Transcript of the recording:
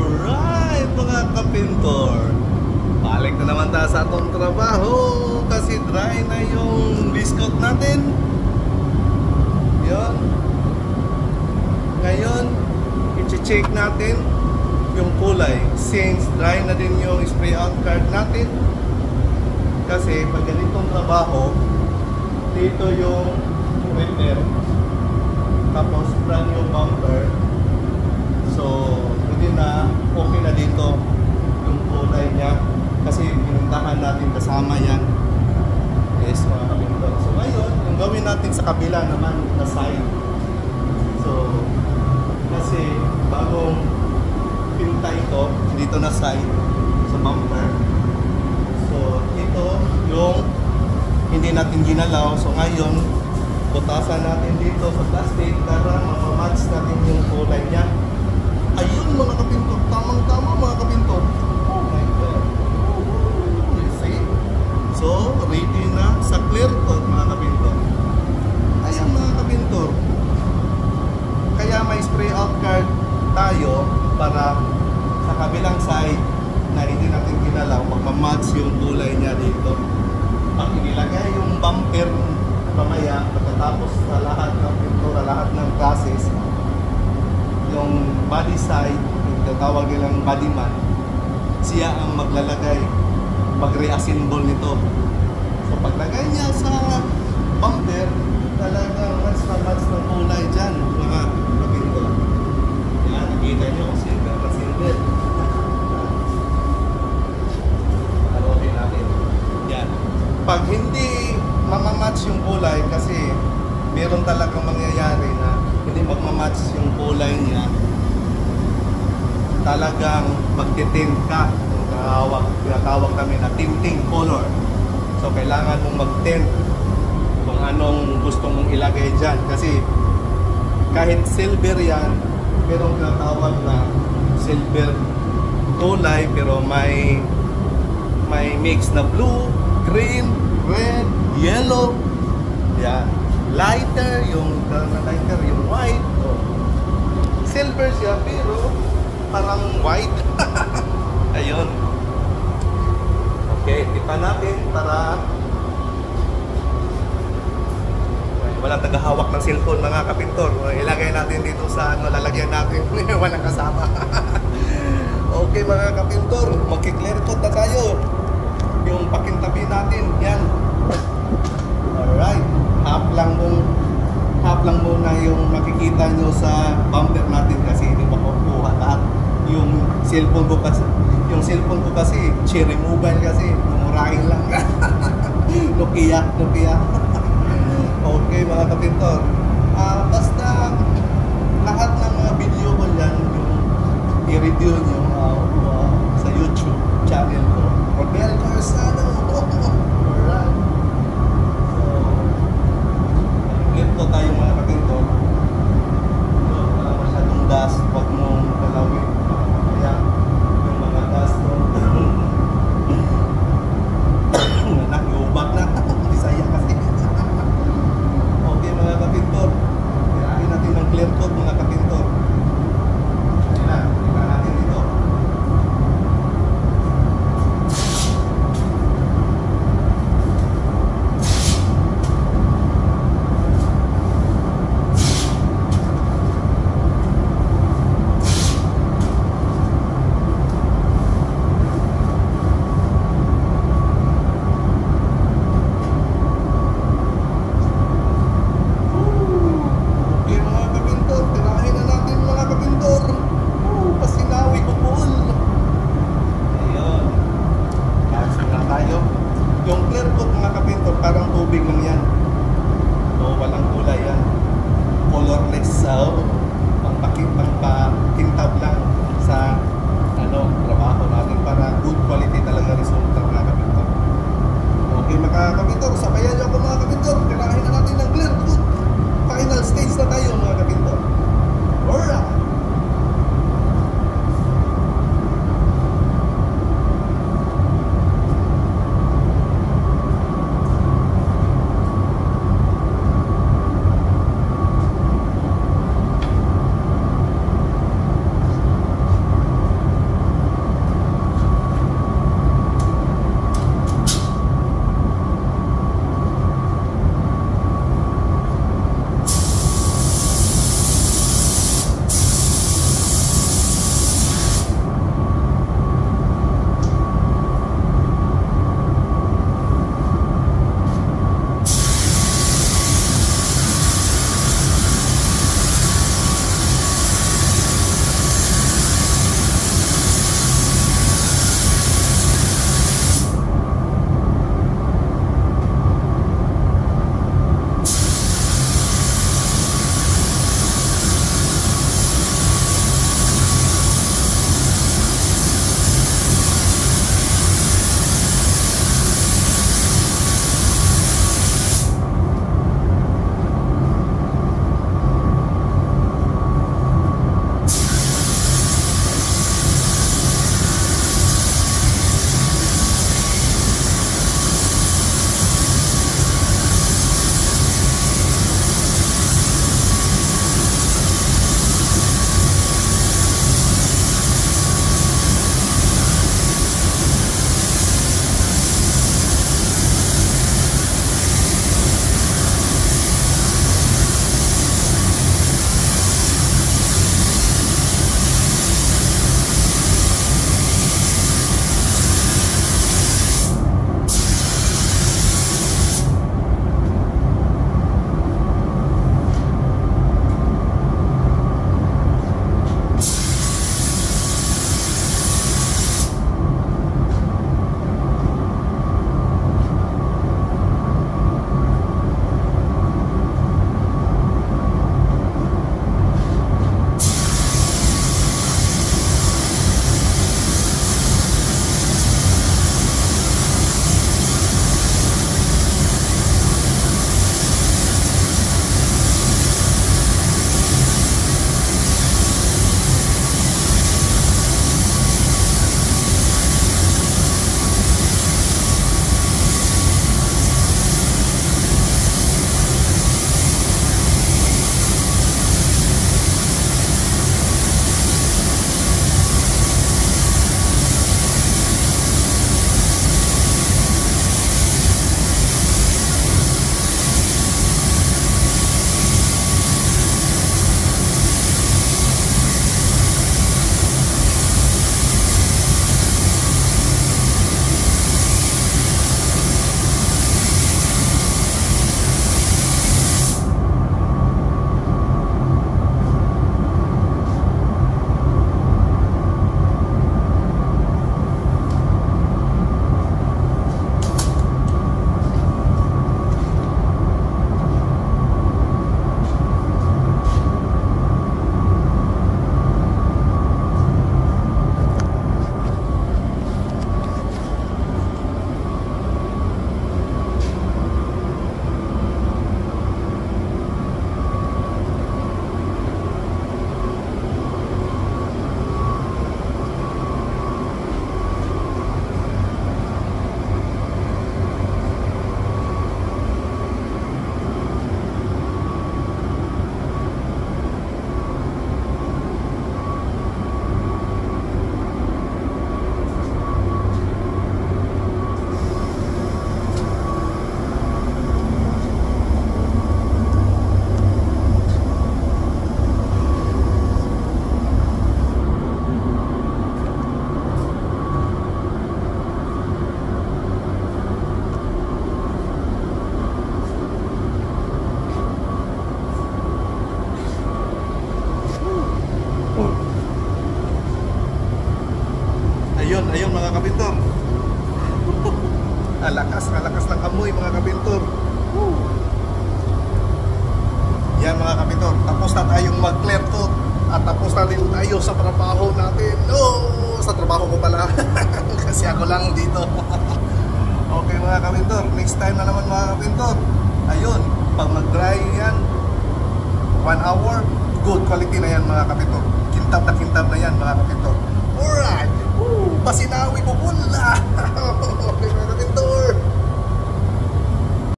Alright mga kapintor, balik na naman tayo sa atong trabaho kasi dry na yung biscuit natin. Yun. Ngayon, i-check natin yung kulay since dry na din yung spray out card natin. Kasi pag ganitong trabaho, dito yung repair, tapos brand new bumper. So, hindi na okay na dito yung kulay niya kasi pinuntahan natin kasama yan. Yes, mga kapintor. So, ngayon, yung gawin natin sa kabila naman na side. So, kasi bagong pinta ito, dito na side sa bumper. So, ito yung hindi natin ginalaw. So, ngayon, butasan natin dito sa plastic para ma-match natin yung kulay niya. Ayun mga kapintor, tamang-tama mga kapintor. Oh my God. You see? So, ready na sa clear coat mga kapintor. Ayan mga kapintor. Kaya may spray out card tayo para sa kabilang side na hindi natin ginalaw, magmamatch yung kulay niya dito. Pag inilagay yung bumper pamaya, pagkatapos sa lahat ng pintura, lahat ng process, yung body side, yung tatawag nilang body man, siya ang maglalagay, mag-reassemble nito. So paglagay niya sa bumper, talagang match na match ng kulay dyan, mga kapintor. Yan, nakita nyo kung silver na silver. Halutin natin. Yan. Pag hindi mamamatch yung kulay, kasi meron talagang mangyayari na hindi magmamatch yung kulay niya, talagang magtitint ka. Tinatawag kami na tinting color. So kailangan mong mag-tint kung anong gusto mong ilagay dyan, kasi kahit silver yan, merong tinatawag na silver kulay pero may mix na blue, green, red, yellow, yeah, lighter, yung lighter, yung white. Oh. Silver siya pero parang white. Ayun. Okay, tipa natin para wala tagahawak ng cellphone mga kapintor. Ilagay natin dito sa ano, lalagyan natin. Walang kasama. Okay mga kapintor, magki-clear coat na tayo. Yung pakintabi natin, yan. Alright, half lang muna yung makikita nyo sa bumper natin kasi hindi pa kukuha lahat. Yung cellphone ko kasi cherry mobile kasi, mumurahin lang. Nokia. Okay mga kapintor, basta lahat ng mga video ko yan, yung i-review nyo sa YouTube channel ko, Rodel Carsano. Alright. So, clip ko tayo mga kapintor. So, wala masyadong dust, huwag mong galawin. Kaya, yung mga dust mo, nag-ubak na. Bisaya kasi. Okay mga kapintor, kirahin natin ng clear coat mga kapintor. Ayan na, tingnan natin dito. mga kapintor. Alakas ng amoy mga kapintor. Yan mga kapintor, tapos na tayong mag-clear coat at tapos na rin tayo sa trabaho natin. Sa trabaho ko pala. Kasi ako lang dito. Okay mga kapintor, next time na naman mga kapintor. Ayun, pag mag-dry yan 1 hour, good quality na yan mga kapintor. Kintab na yan mga kapintor. Alright, Basinawi ko pula. Okay